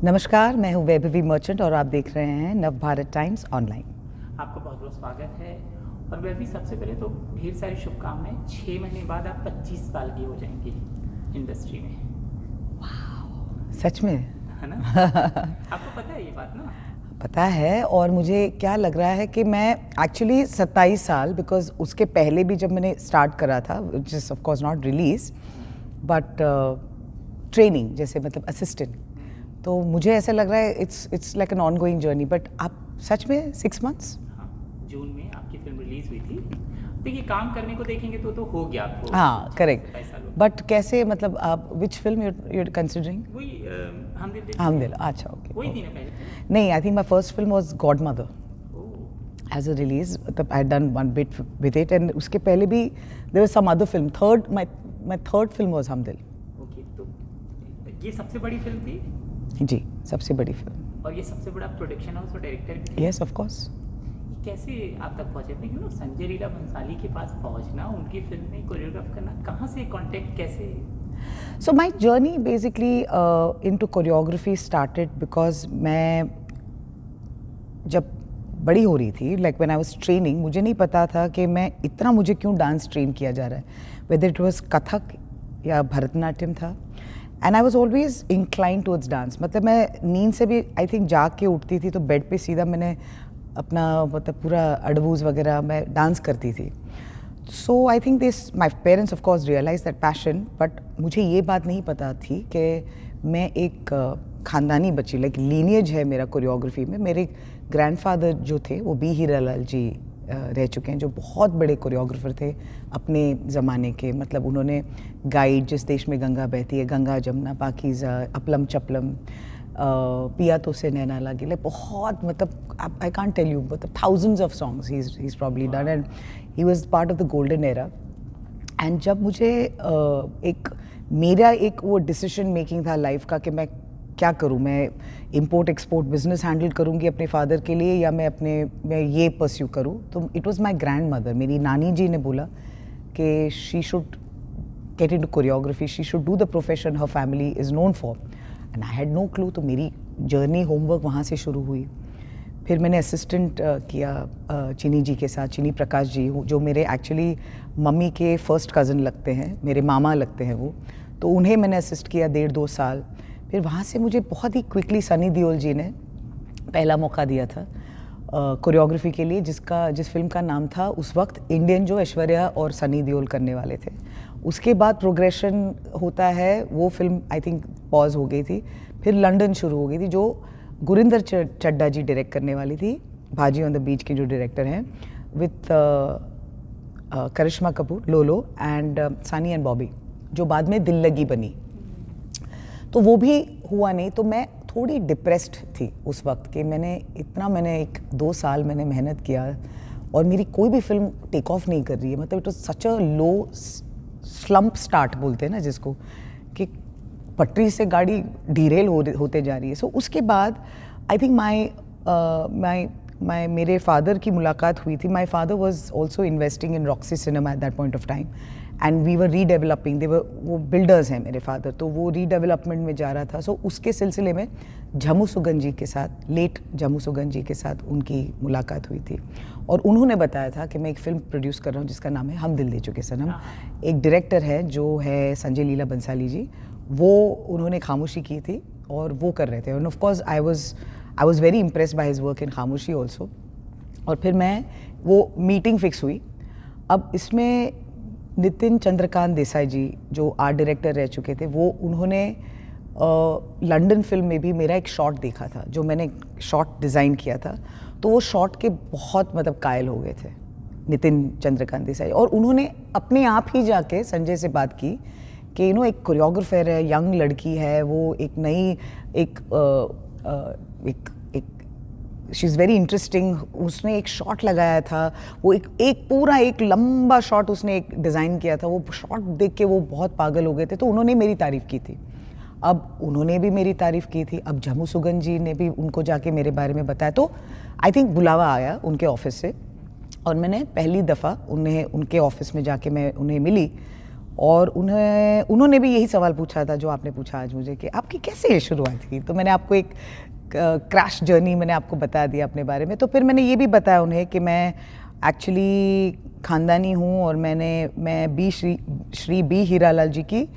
नमस्कार, मैं हूँ वैभवी मर्चेंट और आप देख रहे हैं नव भारत टाइम्स ऑनलाइन। आपका बहुत बहुत स्वागत है। और वैभवी, सबसे पहले तो ढेर सारी शुभकामनाएं। 6 महीने बाद आप 25 साल की हो जाएंगी इंडस्ट्री में। सच में? है ना? आपको पता है ये बात ना? पता है। और मुझे क्या लग रहा है कि मैं एक्चुअली 27 साल, बिकॉज उसके पहले भी जब मैंने स्टार्ट करा था, which is of course not release but training, जैसे मतलब असिस्टेंट, तो मुझे ऐसा लग रहा है it's like an on going journey. But आप सच में 6 मंथ्स? हाँ, जून में आपकी फिल्म रिलीज हुई थी। देखिए, काम करने को देखेंगे तो हो गया आपको। हाँ, करेक्ट। 27 साल हो गए। बट कैसे, मतलब आप विच फिल्म यूर कंसिडरिंग? वही हम दिल हम दिल, अच्छा, ओके। वही थी ना पहले फिल्म? नहीं, I think my first film was God mother oh, as a release. I had done one bit with it, and उसके पहले भी there was some other film. My third film was हम दिल। ओके। तो ये सबसे बड़ी फिल्म थी जी, सबसे बड़ी फिल्म। और ये सबसे बड़ा प्रोडक्शन हाउस और डायरेक्टर भी थे। Yes, of course. कैसे आप तक पहुंचे थे? संजय लीला भंसाली के पास पहुंचना, उनकी फिल्म में कोरियोग्राफ करना, कहाँ से कांटेक्ट, कैसे? So my journey basically into choreography started because मैं जब बड़ी हो रही थी, like when I was training, मुझे नहीं पता था कि मैं इतना, मुझे क्यों डांस ट्रेन किया जा रहा है, whether it was कथक या भरतनाट्यम था। And I was always incline towards dance. मतलब मैं नींद से भी आई थिंक जाग के उठती थी तो बेड पे सीधा मैंने अपना मतलब पूरा अडवूज वगैरह मैं डांस करती थी। So I think this, my parents of course realise that passion, but मुझे ये बात नहीं पता थी कि मैं एक ख़ानदानी बच्ची, लाइक लीनियज है मेरा कोरियोग्राफी में। मेरे ग्रैंडफादर जो थे वो बी हीरालाल जी रह चुके हैं, जो बहुत बड़े कोरियोग्राफर थे अपने ज़माने के। मतलब उन्होंने गाइड, जिस देश में गंगा बहती है, गंगा जमुना पाकीज़ा, अपलम चपलम, पिया तो से नैना लागे, लाइक बहुत, मतलब आई कांट टेल यू, मतलब thousands of songs he is probably done, and he was part of the golden era. And जब मुझे मेरा एक वो डिसीजन मेकिंग था लाइफ का कि मैं क्या करूँ, मैं इंपोर्ट एक्सपोर्ट बिजनेस हैंडल करूँगी अपने फादर के लिए या मैं ये परस्यू करूँ। तो it was my grandmother, मेरी नानी जी ने बोला कि she should get into choreography, she should do the profession her family is known for, and I had no clue. तो मेरी जर्नी होमवर्क वहाँ से शुरू हुई। फिर मैंने असिस्टेंट किया चीनी जी के साथ, चीनी प्रकाश जी, जो मेरे एक्चुअली मम्मी के फर्स्ट कज़न लगते हैं, मेरे मामा लगते हैं वो। तो उन्हें मैंने असिस्ट किया 1.5-2 साल। फिर वहाँ से मुझे बहुत ही क्विकली सनी देओल जी ने पहला मौका दिया था कोरियोग्राफी के लिए, जिस फिल्म का नाम था उस वक्त इंडियन, जो ऐश्वर्या और सनी देओल करने वाले थे। उसके बाद प्रोग्रेशन होता है, वो फिल्म आई थिंक पॉज हो गई थी। फिर लंदन शुरू हो गई थी, जो गुरिंदर चड्डा जी डायरेक्ट करने वाली थी, भाजी ऑन द बीच के जो डायरेक्टर हैं, विथ करिश्मा कपूर, लोलो एंड सानी एंड बॉबी, जो बाद में दिल लगी बनी। तो वो भी हुआ नहीं। तो मैं थोड़ी डिप्रेस्ड थी उस वक्त कि मैंने 1-2 साल मैंने मेहनत किया और मेरी कोई भी फिल्म टेक ऑफ नहीं कर रही है। मतलब it was such a low slump start बोलते हैं ना जिसको, कि पटरी से गाड़ी डीरेल होते जा रही है। सो उसके बाद आई थिंक मेरे फादर की मुलाकात हुई थी। My father was also investing in Roxy cinema at that point of time, and we were redeveloping. वो बिल्डर्स हैं मेरे फादर, तो वो रीडेवलपमेंट में जा रहा था। सो उसके सिलसिले में झमू सुगन जी के साथ, लेट झमू सुगन जी के साथ उनकी मुलाकात हुई थी, और उन्होंने बताया था कि मैं एक फिल्म प्रोड्यूस कर रहा हूँ जिसका नाम है हम दिल दे चुके सनम। एक डायरेक्टर है जो है संजय लीला बंसाली जी, वो उन्होंने खामोशी की थी और वो कर रहे थे। End of course I was very impressed by his work in खामोशी ऑल्सो। और फिर वो मीटिंग फिक्स हुई। अब इसमें नितिन चंद्रकांत देसाई जी, जो आर्ट डायरेक्टर रह चुके थे, वो उन्होंने लंदन फिल्म में भी मेरा एक शॉट देखा था, जो मैंने शॉट डिज़ाइन किया था। तो वो शॉट के बहुत मतलब कायल हो गए थे नितिन चंद्रकांत देसाई, और उन्होंने अपने आप ही जाके संजय से बात की कि एक कोरियोग्राफर है, यंग लड़की है, वो एक नई शी इज़ वेरी इंटरेस्टिंग। उसने एक शॉट लगाया था, वो एक पूरा एक लंबा शॉट उसने एक डिज़ाइन किया था। वो शॉट देख के वो बहुत पागल हो गए थे, तो उन्होंने मेरी तारीफ़ की थी। अब उन्होंने भी मेरी तारीफ़ की थी, अब झमू सुगन जी ने भी उनको जाके मेरे बारे में बताया। तो आई थिंक बुलावा आया उनके ऑफिस से, और मैंने पहली दफ़ा उन्हें उनके ऑफिस में जाके मैं उन्हें मिली, और उन्होंने भी यही सवाल पूछा था जो आपने पूछा आज मुझे कि आपकी कैसे ये शुरुआत हुई। तो मैंने आपको एक क्रैश जर्नी मैंने आपको बता दिया अपने बारे में। तो फिर मैंने ये भी बताया उन्हें कि मैं एक्चुअली खानदानी हूँ और मैं श्री बी हीरालाल जी की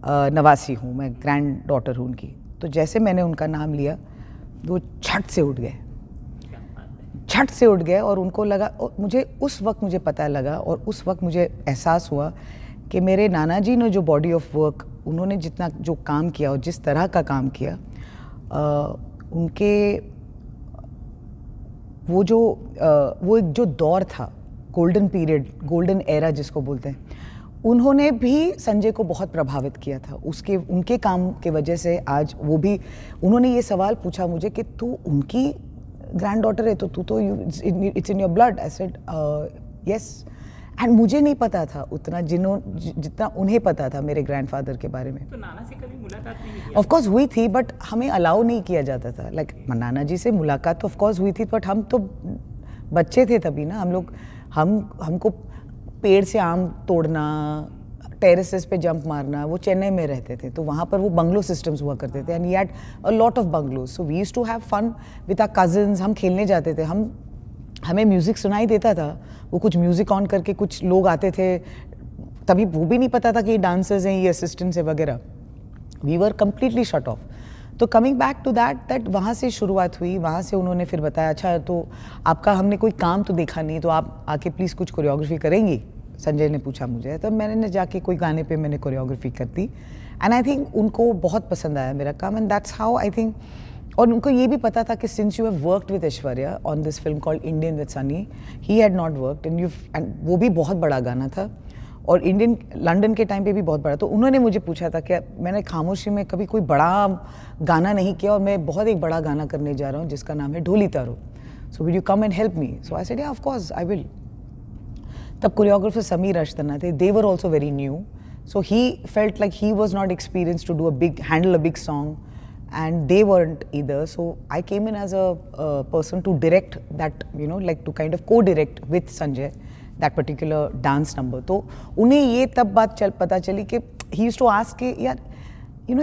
नवासी हूँ, मैं ग्रैंड डॉटर हूँ उनकी। तो जैसे मैंने उनका नाम लिया वो झट से उठ गए, झट से उठ गए। और उनको लगा, और मुझे उस वक्त मुझे पता लगा और उस वक्त मुझे एहसास हुआ कि मेरे नाना जी ने जो बॉडी ऑफ वर्क उन्होंने जितना जो काम किया और जिस तरह का काम किया, उनके वो एक जो दौर था, गोल्डन पीरियड, गोल्डन एरा जिसको बोलते हैं, उन्होंने भी संजय को बहुत प्रभावित किया था। उनके काम के वजह से आज वो भी, उन्होंने ये सवाल पूछा मुझे कि तू उनकी ग्रैंड डॉटर है तो तू तो it's in your blood. I said yes. And मुझे नहीं पता था उतना जितना उन्हें पता था मेरे ग्रैंडफादर के बारे में। तो नाना से कभी मुलाकात नहीं की? ऑफ कोर्स हुई थी, बट हमें अलाउ नहीं किया जाता था। लाइक नाना जी से मुलाकात तो ऑफ कोर्स हुई थी, बट हम तो बच्चे थे तभी ना। हमको पेड़ से आम तोड़ना, टेरेसेस पे जंप मारना, वो चेन्नई में रहते थे तो वहाँ पर वो बंगलो सिस्टम्स हुआ करते थे, and he had a lot of bungalows. So we used to have fun with our cousins. हम खेलने जाते थे, हमें म्यूज़िक सुनाई देता था, वो कुछ म्यूज़िक ऑन करके कुछ लोग आते थे, तभी वो भी नहीं पता था कि ये डांसर्स हैं, ये असिस्टेंट्स हैं वगैरह। We were completely shut off. तो कमिंग बैक टू दैट वहाँ से शुरुआत हुई। वहाँ से उन्होंने फिर बताया, अच्छा तो आपका हमने कोई काम तो देखा नहीं, तो आप आके प्लीज़ कुछ कोरियोग्राफी करेंगी, संजय ने पूछा मुझे। तो मैंने जाके कोई गाने पे मैंने कोरियोग्राफी कर दी, एंड आई थिंक उनको बहुत पसंद आया मेरा काम, and that's how I think. और उनको ये भी पता था कि since you have worked with Aishwarya on this film called Indian with Sunny, he had not worked and वो भी बहुत बड़ा गाना था और इंडियन लंदन के टाइम पे भी बहुत बड़ा। तो उन्होंने मुझे पूछा था कि मैंने खामोशी में कभी कोई बड़ा गाना नहीं किया और मैं बहुत एक बड़ा गाना करने जा रहा हूँ जिसका नाम है Dholi Taro, so will you come and help me? So I said yeah of course I will. तब कोरियोग्राफर समीर अश्तना थे, they were also very new, so he felt like he was not experienced to handle a big song, and they weren't either. So I came in as a person to direct that, like to kind of co-direct with Sanjay that particular dance number. तो उन्हें ये तब बात पता चली कि he used to ask कि यार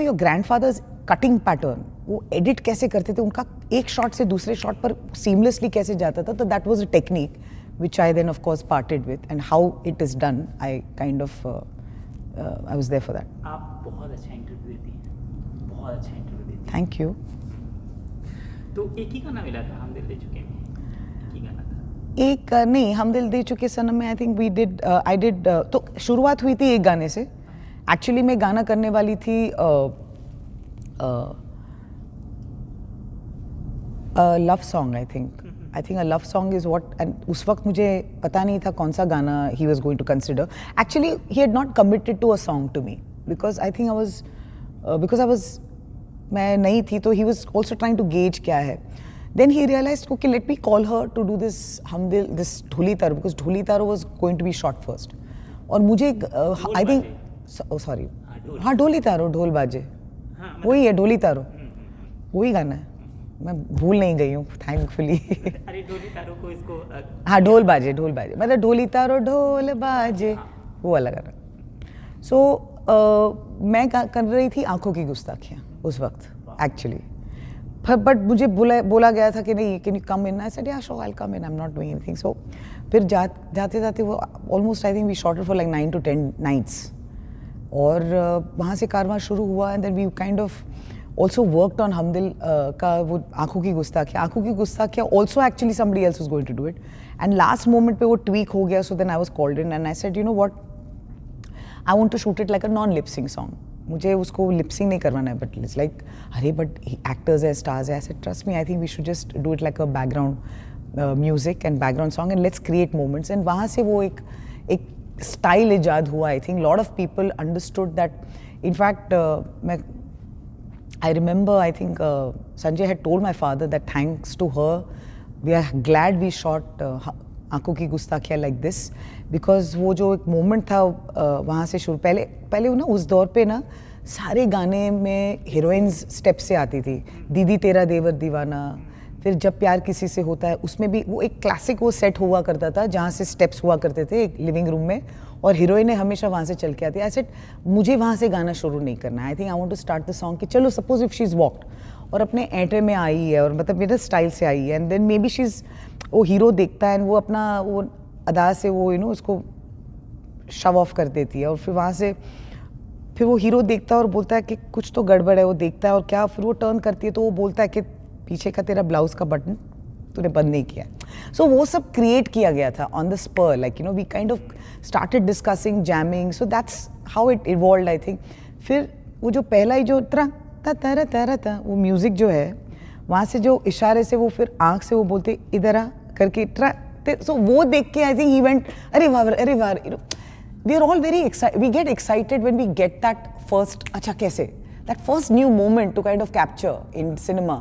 your grandfather's cutting pattern, वो edit कैसे करते थे, उनका एक शॉट से दूसरे शॉट पर seamlessly कैसे जाता था। तो that was a technique which I then of course parted with, and how it is done I kind of I was there for that. आप बहुत अच्छा इंटरव्यू देती हैं, बहुत अच्छा इंटरव्यू देती हैं। Thank you. तो एक ही गाना मिला था हम दिल दे चुके में, एक ही गाना था? एक नहीं, हम दिल दे चुके सनम में I think we did, I did. तो शुरुआत हुई थी एक गाने से। एक्चुअली मैं गाना करने वाली थी love song. I think a love song is what, and उस वक्त मुझे पता नहीं था कौन सा गाना he was going to consider. Actually he had not committed to a song to me because I think I was मैं नई थी, तो he was also trying to gauge क्या है. Then he realized, okay, let me call her to do this this Dholi taro, because Dholi taro was going to be shot first. और मुझे I think sorry, हाँ ढोली तारो, ढोल बाजे, वही है ढोली तारो, वही गाना है, मैं भूल नहीं गई हूँ थैंकफुली। अरे ढोली तारो को इसको हाँ ढोल बाजे मतलब ढोली तारो ढोल बाजे, वो वाला गाना। सो मैं कर रही थी आंखों की गुस्ताखियाँ उस वक्त एक्चुअली, बट मुझे बोला गया था कि नहीं, can you come in? I said yeah sure I will come in, I am not doing anything. So फिर जाते जाते वो almost I think we shot for like 9 to 10 nights, और वहाँ से कारवां शुरू हुआ, and then we kind of also worked on हमदिल का वो आंखों की गुस्ताखियाँ also actually somebody else was going to do it, and last moment पे वो tweak हो गया, so then I was called in and I said, you know what, I want to shoot it like a non-lip sync song. मुझे उसको lip sync नहीं करवाना है, but it's like अरे but actors है, stars है. I said trust me, I think we should just do it like a background music and background song and let's create moments. And वहाँ से वो एक style इजाद हुआ. I think lot of people understood that. In fact I remember, I think Sanjay had told my father that thanks to her, we are glad we shot आंखों की गुस्ताखियाँ like this, because वो जो एक moment था वहाँ से शुरू, पहले ना उस दौर पे ना सारे गाने में हीरोइंस स्टेप से आती थी, दीदी तेरा देवर दीवाना, फिर जब प्यार किसी से होता है उसमें भी वो एक क्लासिक वो सेट हुआ करता था जहाँ से स्टेप्स हुआ करते थे एक लिविंग रूम में, और हीरोइन हमेशा वहाँ से चल के आती है। आई सेड मुझे वहाँ से गाना शुरू नहीं करना है, I think I want to start the song कि चलो suppose if she is walked और अपने एंट्रे में आई है और मतलब मेरे स्टाइल से आई है, and then maybe she is, वो हीरो देखता है एंड वो अपना वो अदा से वो यू नो उसको शव ऑफ कर देती है, और फिर वहाँ से फिर वो हीरो देखता है और बोलता है कि कुछ तो गड़बड़ है, वो देखता है और क्या, फिर वो टर्न करती है तो वो बोलता है कि पीछे का तेरा ब्लाउज का बटन तूने बंद नहीं किया। सो वो सब क्रिएट किया गया था on the spur, like you know we kind of started discussing, jamming, so that's how it evolved I think. फिर वो जो पहला ही जो ता वो म्यूज़िक जो है वहाँ से जो इशारे से वो फिर आँख से वो बोलते इधर आ करके सो वो देख के आई थिंक ही वेंट अरे वाह you know we are all very excited, we get excited when we get that first अच्छा कैसे, that first new moment to kind of capture in cinema.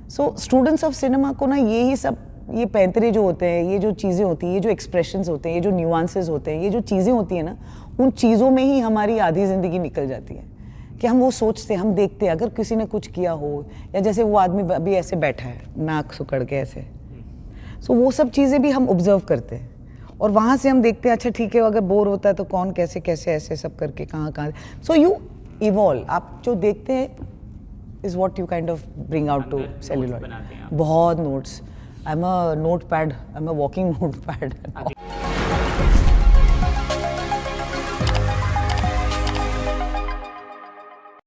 So students of cinema को ना यही सब, ये पैंतरे जो होते हैं, ये जो चीज़ें होती हैं, ये जो expressions होते हैं, ये जो nuances होते हैं, ये जो चीज़ें होती हैं ना, उन चीज़ों में ही हमारी आधी ज़िंदगी निकल जाती है कि हम वो सोचते, हम देखते, अगर किसी ने कुछ किया हो, या जैसे वो आदमी अभी ऐसे बैठा है नाक सुकड़ के ऐसे, so वो सब चीज़ें भी हम ऑब्जर्व करते हैं और वहाँ से हम देखते हैं अच्छा ठीक है, अगर बोर होता है तो कौन कैसे कैसे ऐसे सब करके कहाँ, सो यू इवॉल्व, आप जो देखते हैं is what you kind of bring out to celluloid. बहुत notes, I am a notepad, I am a walking note pad.